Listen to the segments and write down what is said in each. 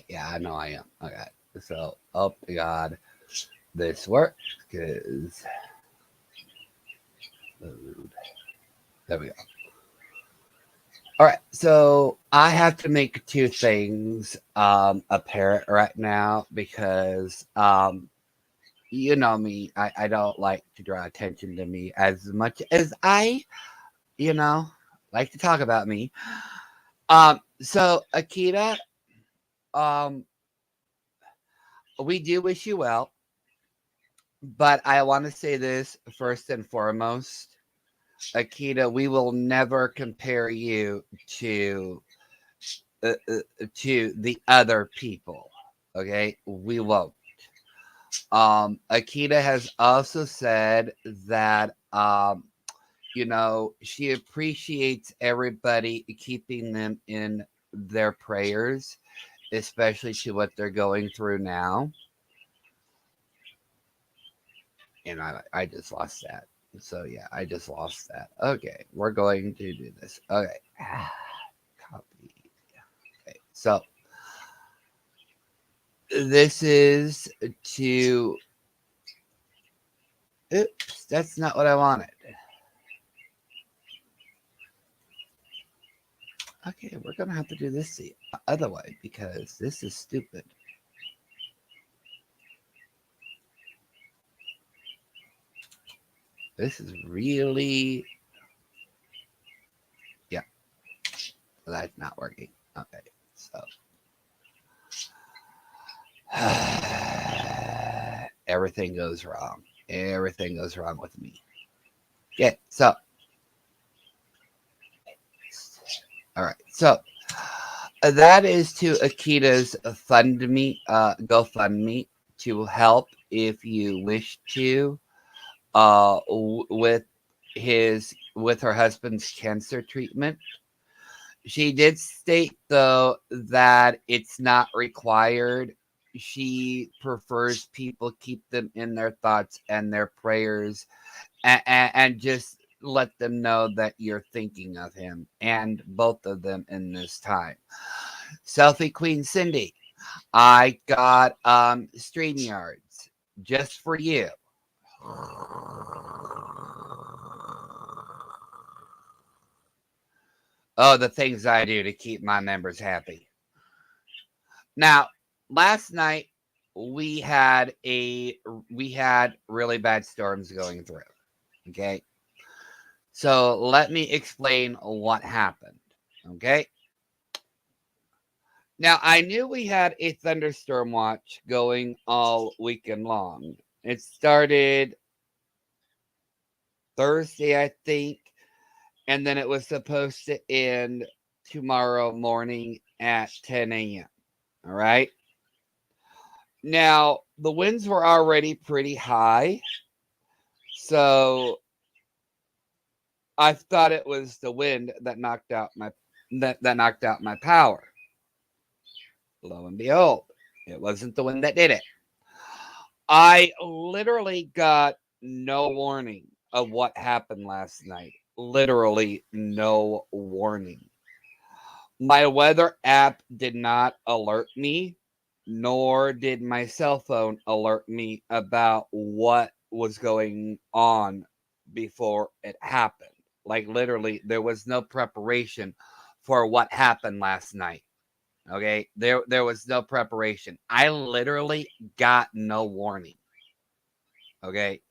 Yeah, I know I am. Okay. So, oh my God, this works because there we go. All right. So I have to make two things apparent right now because you know me. I don't like to draw attention to me as much as you know, like to talk about me. So Akita, um, we do wish you well, but I want to say this first and foremost. Akita, we will never compare you to uh, uh, to the other people. Okay, we won't. Akita has also said that you know she appreciates everybody keeping them in their prayers, especially to what they're going through now. And I just lost that. So yeah, I just lost that. Okay, we're going to do this. Okay, copy. Okay, so this is to. Oops, that's not what I wanted. Okay, we're gonna have to do this the other way because this is stupid. This is really, yeah, that's not working. Okay, so everything goes wrong. Everything goes wrong with me. Okay, so all right, so that is to Akita's fund me, GoFundMe to help if you wish to, with with her husband's cancer treatment. She did state though that it's not required. She prefers people keep them in their thoughts and their prayers, and just let them know that you're thinking of him and both of them in this time. Selfie Queen Cindy, I got StreamYards just for you. Oh, the things I do to keep my members happy. Now, last night we had a we had really bad storms going through. Okay. So let me explain what happened. Okay. Now I knew we had a thunderstorm watch going all weekend long. It started Thursday, I think, and then it was supposed to end tomorrow morning at 10 a.m. All right. Now, the winds were already pretty high, so I thought it was the wind that knocked out my power. Lo and behold, it wasn't the wind that did it. I literally got no warning of what happened last night. Literally no warning. My weather app did not alert me, nor did my cell phone alert me about what was going on before it happened. Like literally, there was no preparation for what happened last night. Okay, there was no preparation. I literally got no warning. Okay,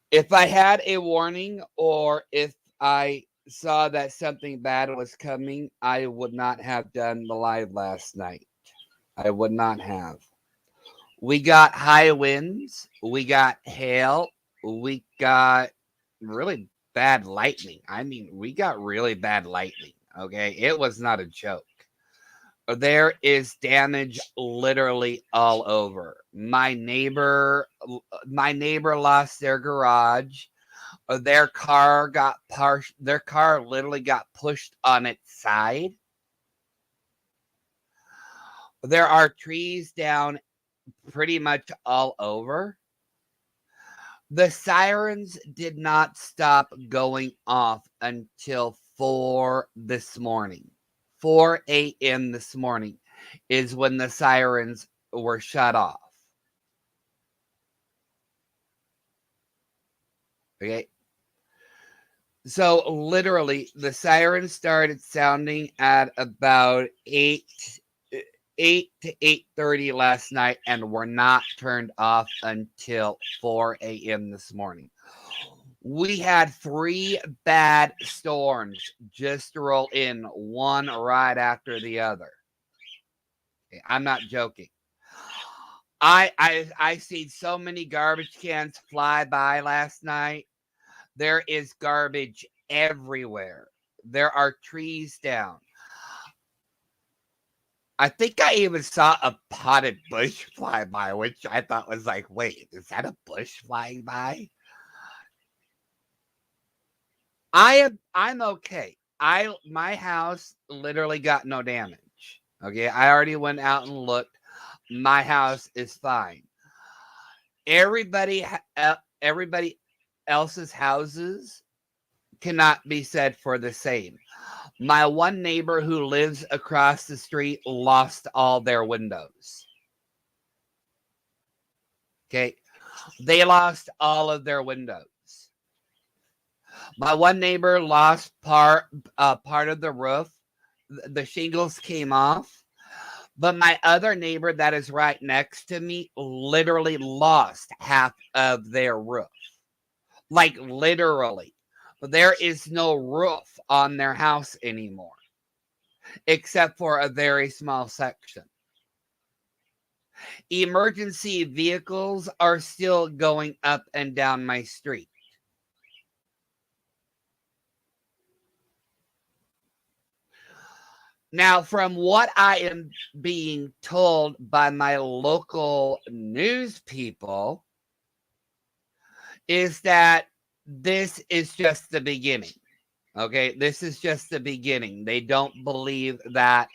if I had a warning or if I saw that something bad was coming, I would not have done the live last night. I would not have. We got high winds, we got hail, we got really bad lightning. I mean, we got really bad lightning. Okay, it was not a joke. There is damage literally all over. My neighbor lost their garage. Their car literally got pushed on its side. There are trees down pretty much all over. The sirens did not stop going off until 4 this morning. 4 a.m. this morning is when the sirens were shut off. Okay. So literally the sirens started sounding at about 8 to 8:30 last night and were not turned off until 4 a.m. this morning. We had 3 bad storms just roll in, one right after the other. Okay, I'm not joking. I seen so many garbage cans fly by last night. There is garbage everywhere. There are trees down. I think I even saw a potted bush fly by, which I thought was like, wait, is that a bush flying by? I'm okay. My house literally got no damage. Okay, I already went out and looked. My house is fine. Everybody else's houses cannot be said for the same. My one neighbor who lives across the street lost all their windows. Okay, they lost all of their windows. My one neighbor lost part of the roof. The shingles came off. But my other neighbor that is right next to me literally lost half of their roof. Like literally. There is no roof on their house anymore, except for a very small section. Emergency vehicles are still going up and down my street. Now, from what I am being told by my local news people, is that this is just the beginning. Okay, this is just the beginning. They don't believe that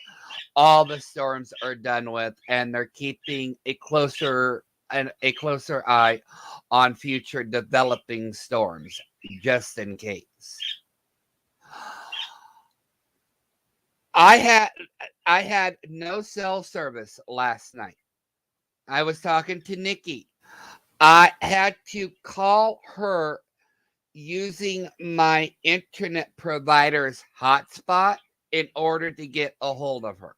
all the storms are done with, and they're keeping a closer eye on future developing storms just in case. I had no cell service last night. I was talking to Nikki. I had to call her using my internet provider's hotspot in order to get a hold of her.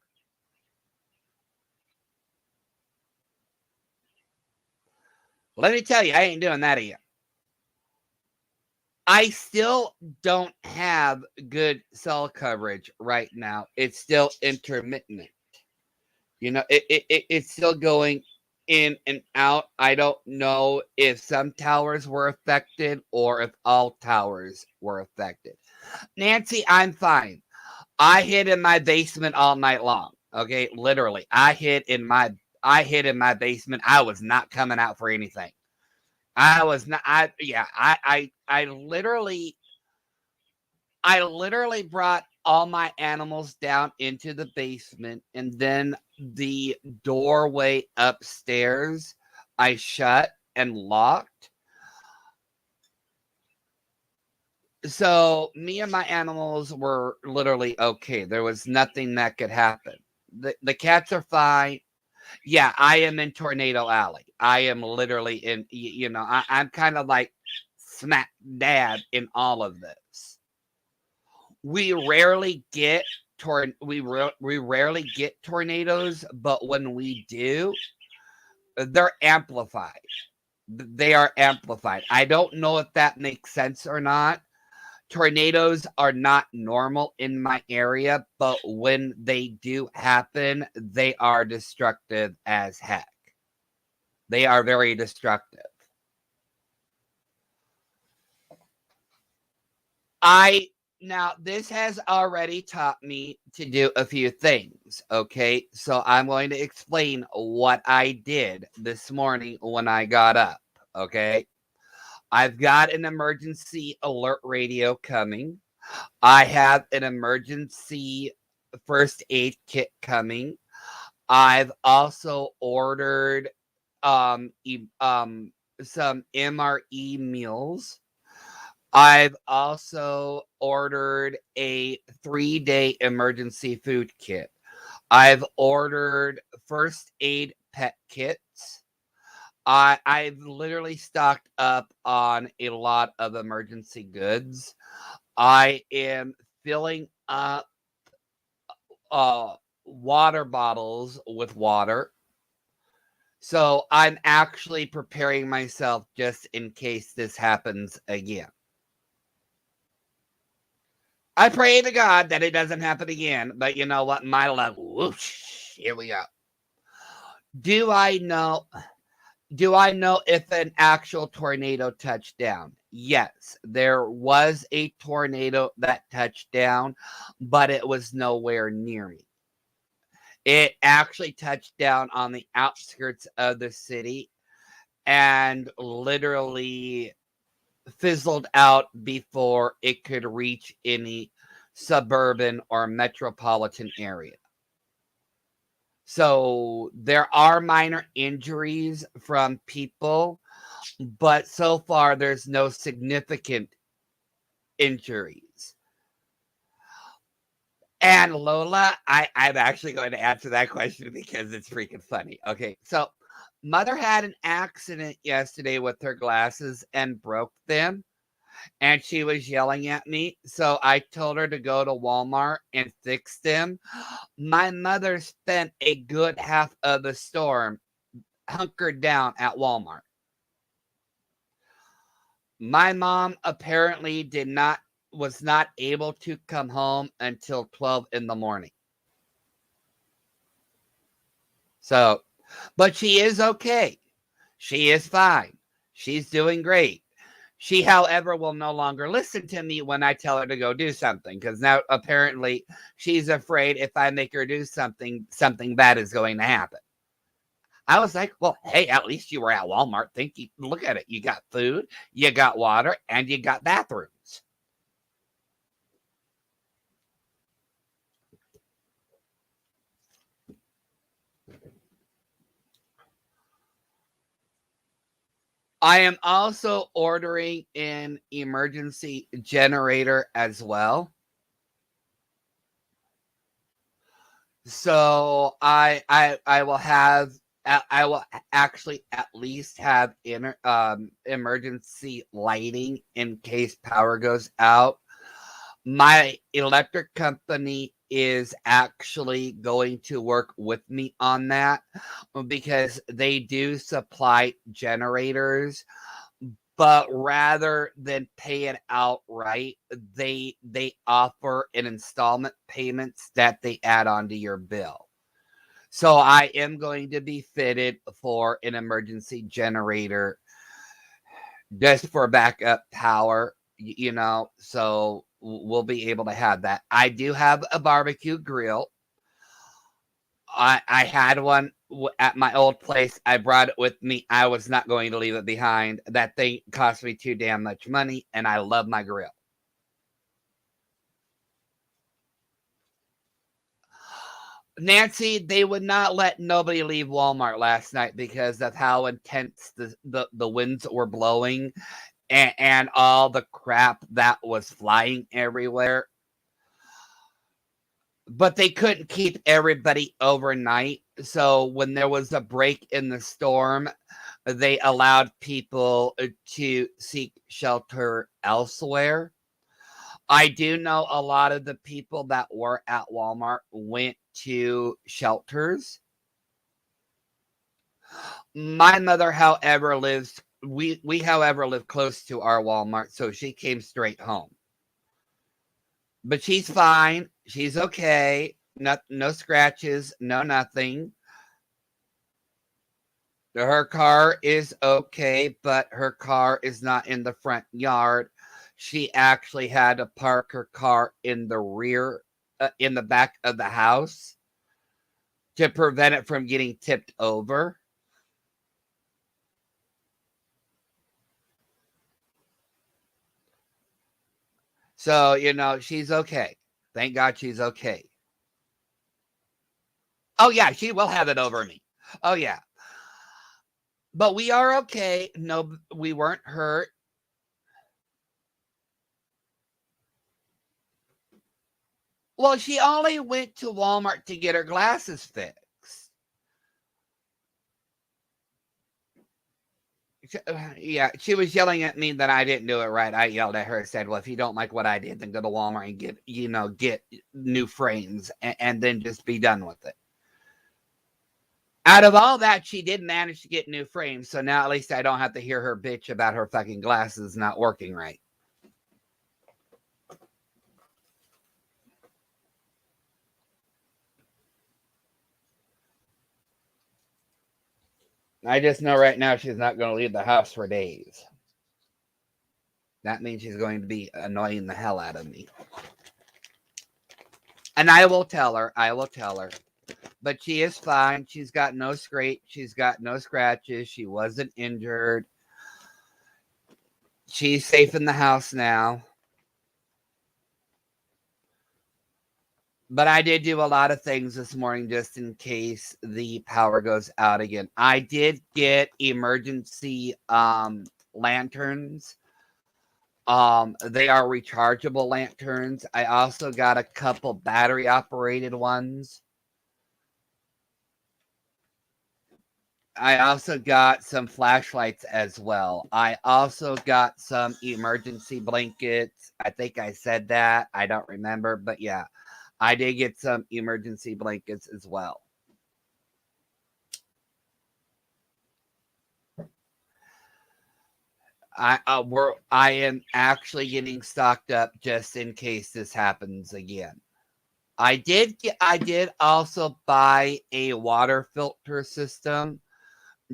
Let me tell you, I ain't doing that again. I still don't have good cell coverage right now. It's still intermittent. You know, it's still going in and out. I don't know if some towers were affected or if all towers were affected. Nancy, I'm fine. I hid in my basement all night long. Okay, literally, I hid in my basement. I was not coming out for anything. I was not. I literally brought all my animals down into the basement, and then the doorway upstairs I shut and locked. So me and my animals were literally okay. There was nothing that could happen. The cats are fine. Yeah, I am in Tornado Alley. I am literally in, I'm kind of like smack dab in all of this. We rarely get we rarely get tornadoes, but when we do, they're amplified. They are amplified. I don't know if that makes sense or not. Tornadoes are not normal in my area, but when they do happen, they are destructive as heck. They are very destructive. Now this has already taught me to do a few things, okay? So I'm going to explain what I did this morning when I got up, okay? I've got an emergency alert radio coming. I have an emergency first aid kit coming. I've also ordered some MRE meals. I've also ordered a 3-day emergency food kit. I've ordered first aid pet kits. I've literally stocked up on a lot of emergency goods. I am filling up uh, water bottles with water. So I'm actually preparing myself just in case this happens again. I pray to God that it doesn't happen again, but you know what? My luck, whoosh, here we go. Do I know? Do I know if an actual tornado touched down? Yes, there was a tornado that touched down, but it was nowhere near me. It actually touched down on the outskirts of the city and literally fizzled out before it could reach any suburban or metropolitan area. So there are minor injuries from people, but so far there's no significant injuries. And Lola, I'm actually going to answer that question because it's freaking funny. Okay, so mother had an accident yesterday with her glasses and broke them, and she was yelling at me. So I told her to go to Walmart and fix them. My mother spent a good half of the storm hunkered down at Walmart. My mom apparently was not able to come home until 12 in the morning. So, but she is okay. She is fine. She's doing great. She, however, will no longer listen to me when I tell her to go do something because now apparently she's afraid if I make her do something, something bad is going to happen. I was like, well, hey, at least you were at Walmart. Look at it. You got food, you got water, and you got bathrooms. I am also ordering an emergency generator as well. So I will have I will actually at least have emergency lighting in case power goes out. My electric company is actually going to work with me on that because they do supply generators, but rather than pay it outright, they offer an installment payments that they add onto your bill. So I am going to be fitted for an emergency generator just for backup power, so we'll be able to have that. I do have a barbecue grill. I had one at my old place. I brought it with me. I was not going to leave it behind. That thing cost me too damn much money, and I love my grill. Nancy, they would not let nobody leave Walmart last night because of how intense the winds were blowing and all the crap that was flying everywhere. But they couldn't keep everybody overnight. So when there was a break in the storm, they allowed people to seek shelter elsewhere. I do know a lot of the people that were at Walmart went to shelters. My mother, however, however live close to our Walmart, so she came straight home. But she's fine. She's okay. No scratches, no nothing. Her car is okay, but her car is not in the front yard. She actually had to park her car in the rear, in the back of the house to prevent it from getting tipped over. So, she's okay. Thank God she's okay. Oh, yeah, she will have it over me. Oh, yeah. But we are okay. No, we weren't hurt. Well, she only went to Walmart to get her glasses fixed. Yeah, she was yelling at me that I didn't do it right. I yelled at her and said, well, if you don't like what I did, then go to Walmart and get new frames and then just be done with it. Out of all that, she did manage to get new frames, so now at least I don't have to hear her bitch about her fucking glasses not working right. I just know right now she's not going to leave the house for days. That means she's going to be annoying the hell out of me. And I will tell her. But she is fine. She's got no scrape. She's got no scratches. She wasn't injured. She's safe in the house now. But I did do a lot of things this morning just in case the power goes out again. I did get emergency lanterns. They are rechargeable lanterns. I also got a couple battery operated ones. I also got some flashlights as well. I also got some emergency blankets. I think I said that. I don't remember, but yeah, I did get some emergency blankets as well. I am actually getting stocked up just in case this happens again. I did also buy a water filter system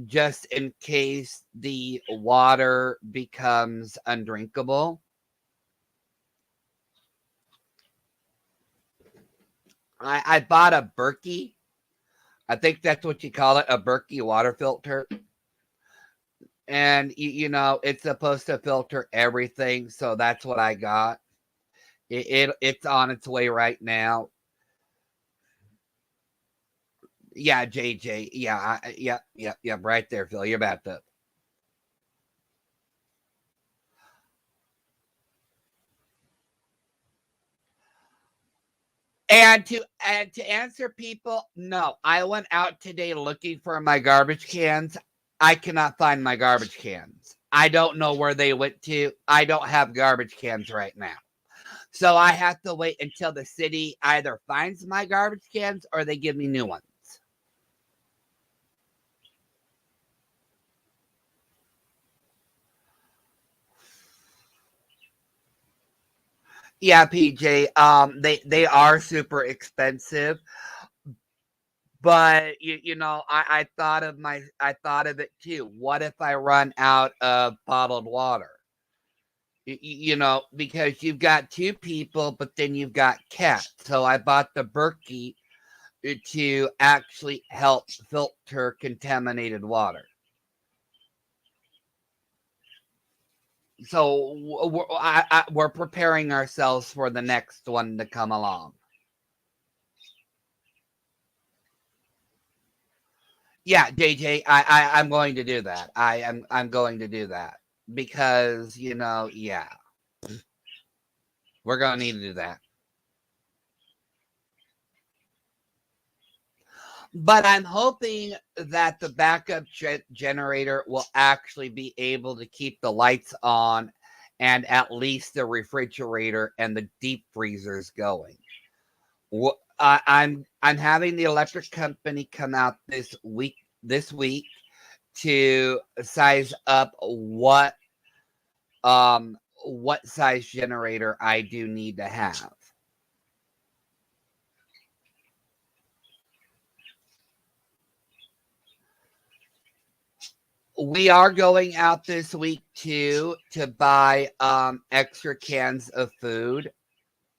just in case the water becomes undrinkable. I bought a Berkey. I think that's what you call it, a Berkey water filter. And it's supposed to filter everything, so that's what I got. It's on its way right now. Yeah, JJ. Yeah, yeah, right there, Phil. You're about to. And to answer people, no, I went out today looking for my garbage cans. I cannot find my garbage cans. I don't know where they went to. I don't have garbage cans right now. So I have to wait until the city either finds my garbage cans or they give me new ones. Yeah, PJ. They are super expensive, but I thought of it too. What if I run out of bottled water? Because you've got two people, but then you've got cats. So I bought the Berkey to actually help filter contaminated water. So we're preparing ourselves for the next one to come along. Yeah, JJ, I'm going to do that. I'm going to do that because yeah, we're going to need to do that. But I'm hoping that the backup generator will actually be able to keep the lights on and at least the refrigerator and the deep freezers going. I'm having the electric company come out this week to size up what size generator I do need to have. We are going out this week too to buy extra cans of food.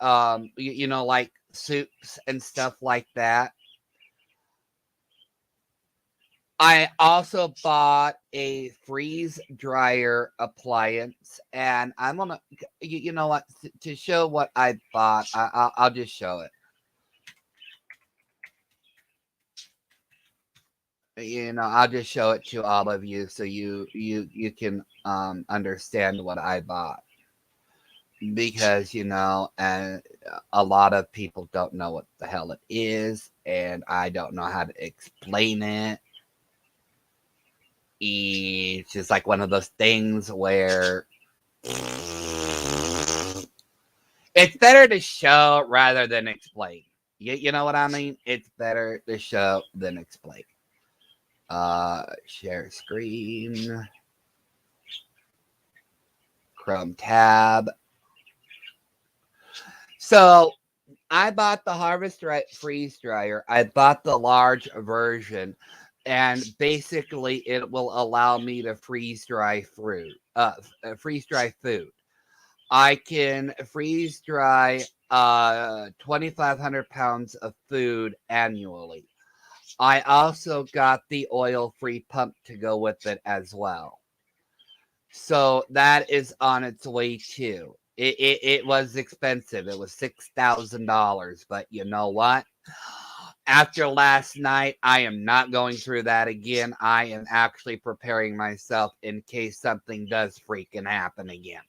Like soups and stuff like that. I also bought a freeze dryer appliance, and I'm gonna, you know what, to show what I bought, I'll just show it. I'll just show it to all of you so you can understand what I bought because and a lot of people don't know what the hell it is, and I don't know how to explain it. It's just like one of those things where it's better to show rather than explain. You know what I mean? It's better to show than explain. Share screen. Chrome tab. So I bought the Harvest Right freeze dryer. I bought the large version, and basically it will allow me to freeze dry fruit. Freeze dry food. I can freeze dry 2,500 pounds of food annually. I also got the oil-free pump to go with it as well. So that is on its way too. It was expensive. It was $6,000. But you know what? After last night, I am not going through that again. I am actually preparing myself in case something does freaking happen again.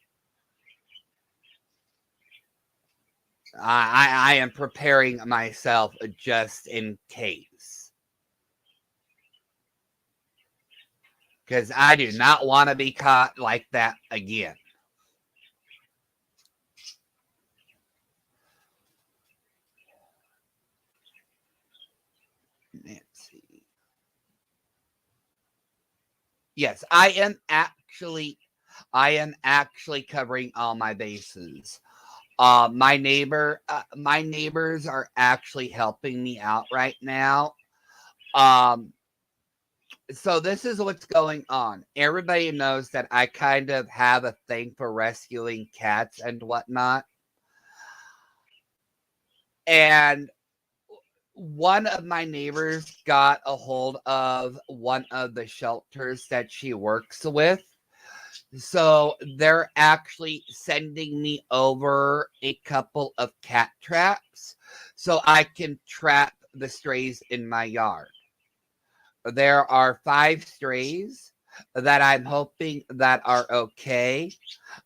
I am preparing myself just in case. Because I do not want to be caught like that again. Let's see. Yes, I am actually covering all my bases. My neighbors are actually helping me out right now. So this is what's going on. Everybody knows that I kind of have a thing for rescuing cats and whatnot. And one of my neighbors got a hold of one of the shelters that she works with. So they're actually sending me over a couple of cat traps so I can trap the strays in my yard. There are 5 strays that I'm hoping that are okay,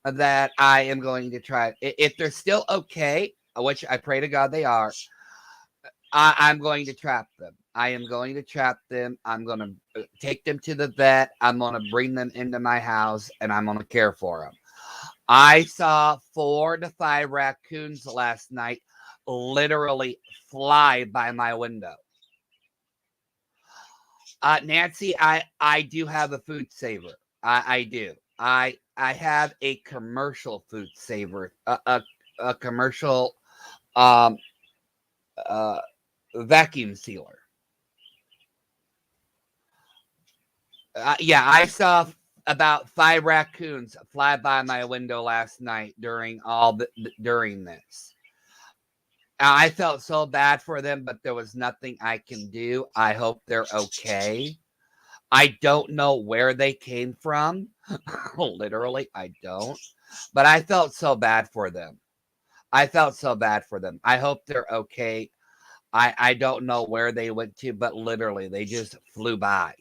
that I am going to try. If they're still okay, which I pray to God they are, I'm going to trap them. I am going to trap them. I'm going to take them to the vet. I'm going to bring them into my house, and I'm going to care for them. I saw 4 to 5 raccoons last night literally fly by my window. Nancy, I do have a food saver. I do. I have a commercial food saver, a commercial um vacuum sealer. Yeah, I saw about 5 raccoons fly by my window last night during this. I felt so bad for them, but there was nothing I can do. I hope they're okay. I don't know where they came from. Literally, I don't. But I felt so bad for them. I felt so bad for them. I hope they're okay. I don't know where they went to, but literally, they just flew by.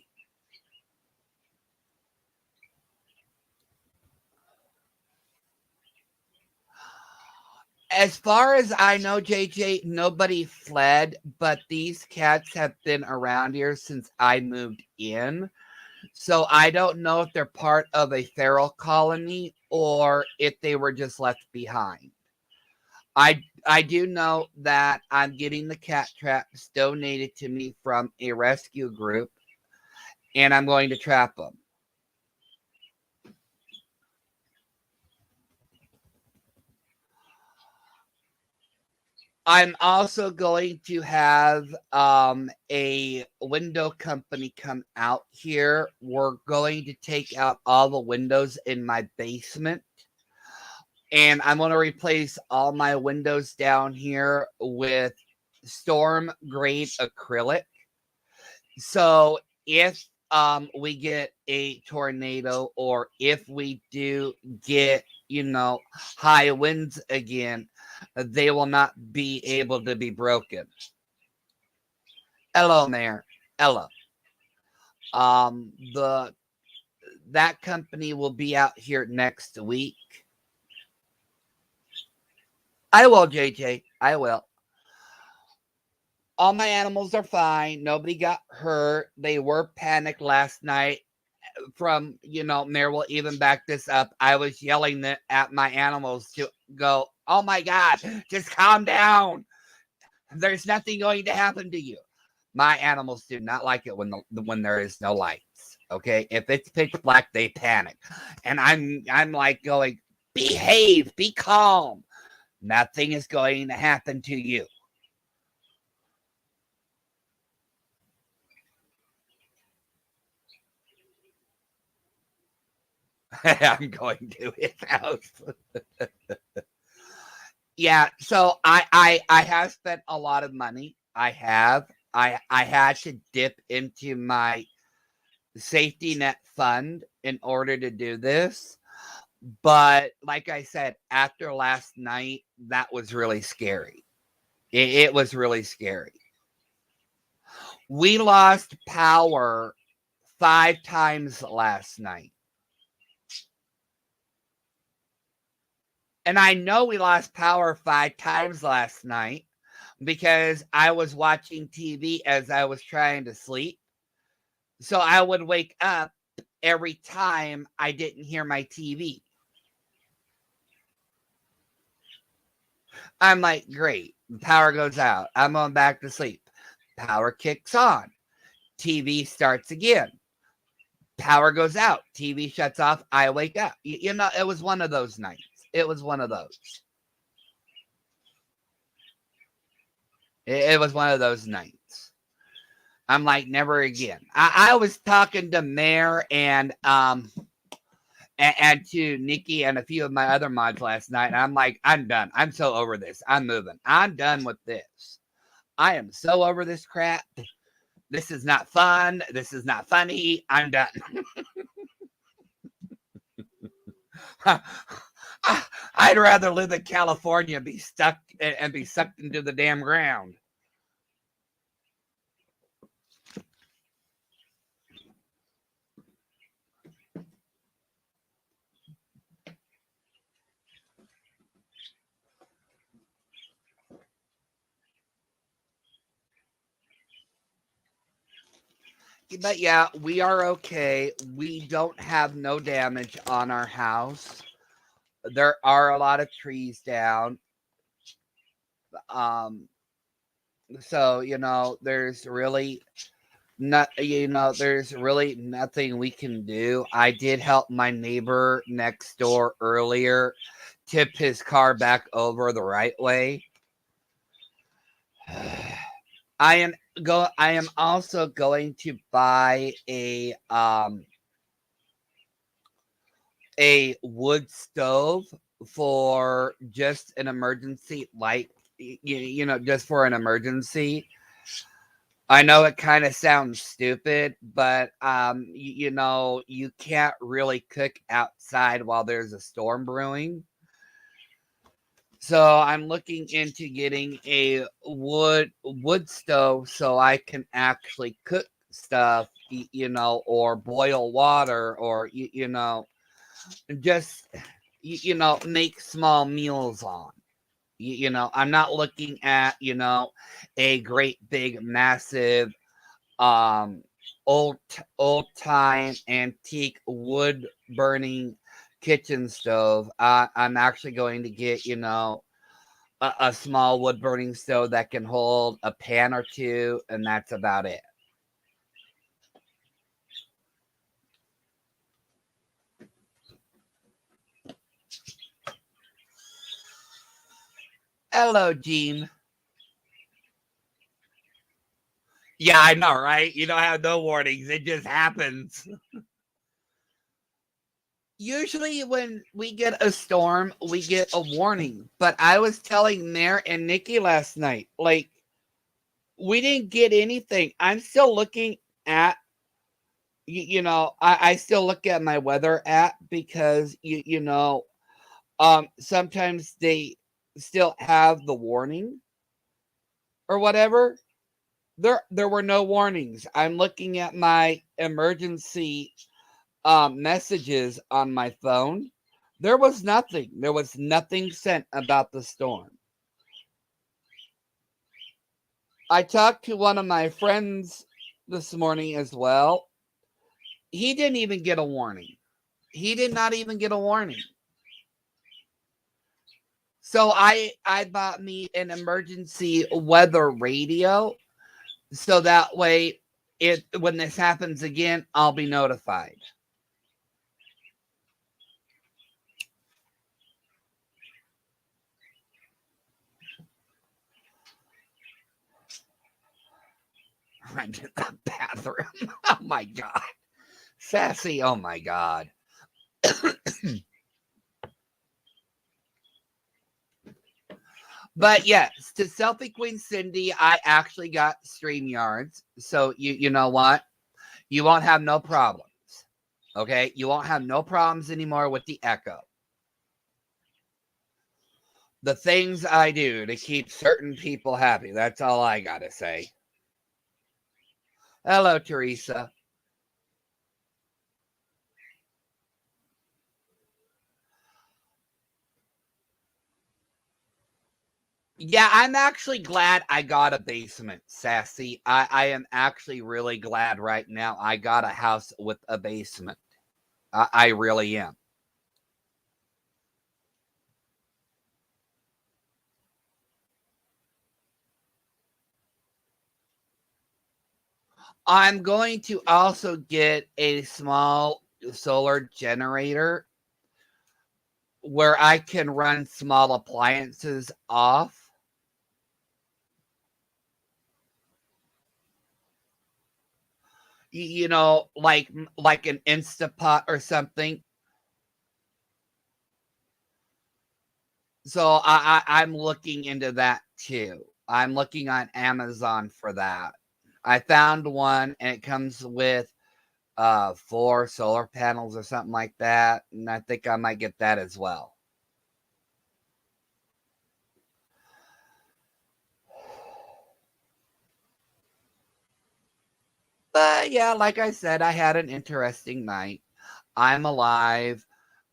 As far as I know, JJ, nobody fled, but these cats have been around here since I moved in. So I don't know if they're part of a feral colony or if they were just left behind. I do know that I'm getting the cat traps donated to me from a rescue group, and I'm going to trap them. I'm also going to have a window company come out here. We're going to take out all the windows in my basement, and I'm going to replace all my windows down here with storm grade acrylic. So if we get a tornado, or if we do get, high winds again, they will not be able to be broken. Hello, Mayor. Ella. The that company will be out here next week. I will, JJ. I will. All my animals are fine. Nobody got hurt. They were panicked last night. From, Mayor will even back this up. I was yelling at my animals to go, oh my God, just calm down. There's nothing going to happen to you. My animals do not like it when there is no lights. Okay, if it's pitch black, they panic, and I'm like going, behave, be calm. Nothing is going to happen to you. I'm going to his house. Yeah, so I have spent a lot of money. I have. I had to dip into my safety net fund in order to do this. But like I said, after last night, that was really scary. It was really scary. We lost power 5 times last night. And I know we lost power 5 times last night because I was watching TV as I was trying to sleep. So I would wake up every time I didn't hear my TV. I'm like, great. The power goes out. I'm going back to sleep. Power kicks on. TV starts again. Power goes out. TV shuts off. I wake up. It was one of those nights. It was one of those. It was one of those nights. I'm like, never again. I was talking to Mayor and to Nikki and a few of my other mods last night. And I'm like, I'm done. I'm so over this. I'm moving. I'm done with this. I am so over this crap. This is not fun. This is not funny. I'm done. I'd rather live in California and be stuck and be sucked into the damn ground. But yeah, we are okay. We don't have no damage on our house. There are a lot of trees down. So there's really there's really nothing we can do. I did help my neighbor next door earlier tip his car back over the right way. I am also going to buy a wood stove for just an emergency, like just for an emergency. I know it kind of sounds stupid, but you can't really cook outside while there's a storm brewing. So I'm looking into getting a wood stove so I can actually cook stuff, or boil water, or just make small meals on. I'm not looking at a great big massive old time antique wood burning kitchen stove. I'm actually going to get a small wood burning stove that can hold a pan or two, and that's about it. Hello, Gene. Yeah, I know, right? You don't have no warnings. It just happens. Usually when we get a storm, we get a warning. But I was telling Mayor and Nikki last night, like, we didn't get anything. I'm still looking at, I still look at my weather app because, sometimes they still have the warning or whatever. There were no warnings. I'm looking at my emergency messages on my phone. There was nothing. There was nothing sent about the storm. I talked to one of my friends this morning as well. He didn't even get a warning. He did not even get a warning. So I bought me an emergency weather radio, so that way when this happens again, I'll be notified. I'm in the bathroom. Oh my God. Sassy, oh my God. But yes, to Selfie Queen Cindy, I actually got StreamYards. So you know what? You won't have no problems. Okay? You won't have no problems anymore with the echo. The things I do to keep certain people happy. That's all I gotta say. Hello, Teresa. Yeah, I'm actually glad I got a basement, Sassy. I am actually really glad right now I got a house with a basement. I really am. I'm going to also get a small solar generator where I can run small appliances off. You know, like an Instapot or something. So I'm looking into that too. I'm looking on Amazon for that. I found one and it comes with 4 solar panels or something like that, and I think I might get that as well. But yeah, like I said, I had an interesting night. I'm alive.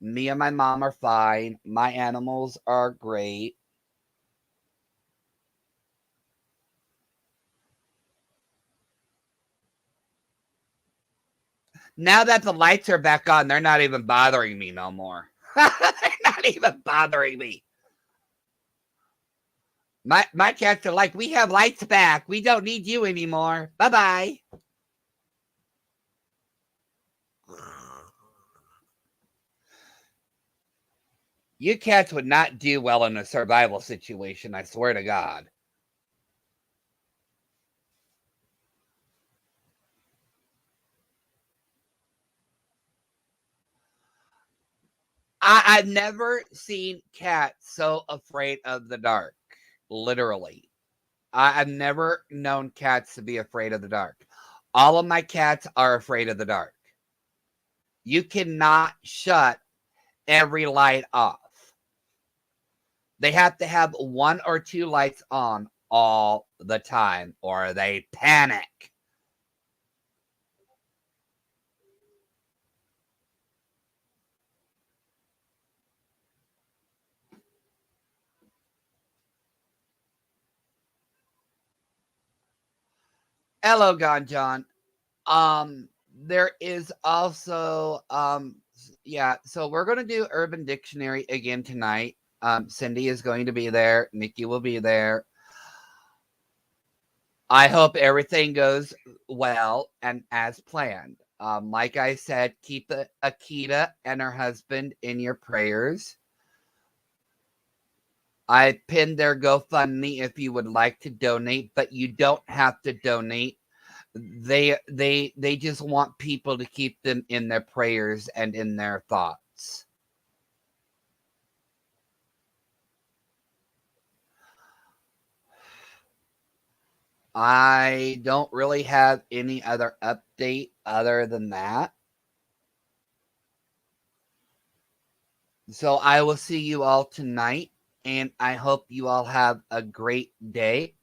Me and my mom are fine. My animals are great. Now that the lights are back on, they're not even bothering me no more. They're not even bothering me. My cats are like, we have lights back. We don't need you anymore. Bye bye. You cats would not do well in a survival situation, I swear to God. I've never seen cats so afraid of the dark. Literally. I've never known cats to be afraid of the dark. All of my cats are afraid of the dark. You cannot shut every light off. They have to have 1 or 2 lights on all the time or they panic. Hello, Ganjan. There is also yeah, so we're gonna do Urban Dictionary again tonight. Cindy is going to be there, Nikki will be there. I hope everything goes well and as planned. Like I said, keep Akita and her husband in your prayers. I pinned their GoFundMe if you would like to donate, but you don't have to donate. They just want people to keep them in their prayers and in their thoughts. I don't really have any other update other than that. So I will see you all tonight, and I hope you all have a great day.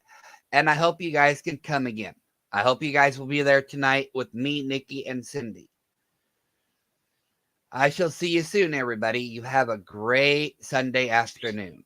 And I hope you guys can come again. I hope you guys will be there tonight with me, Nikki, and Cindy. I shall see you soon, everybody. You have a great Sunday afternoon.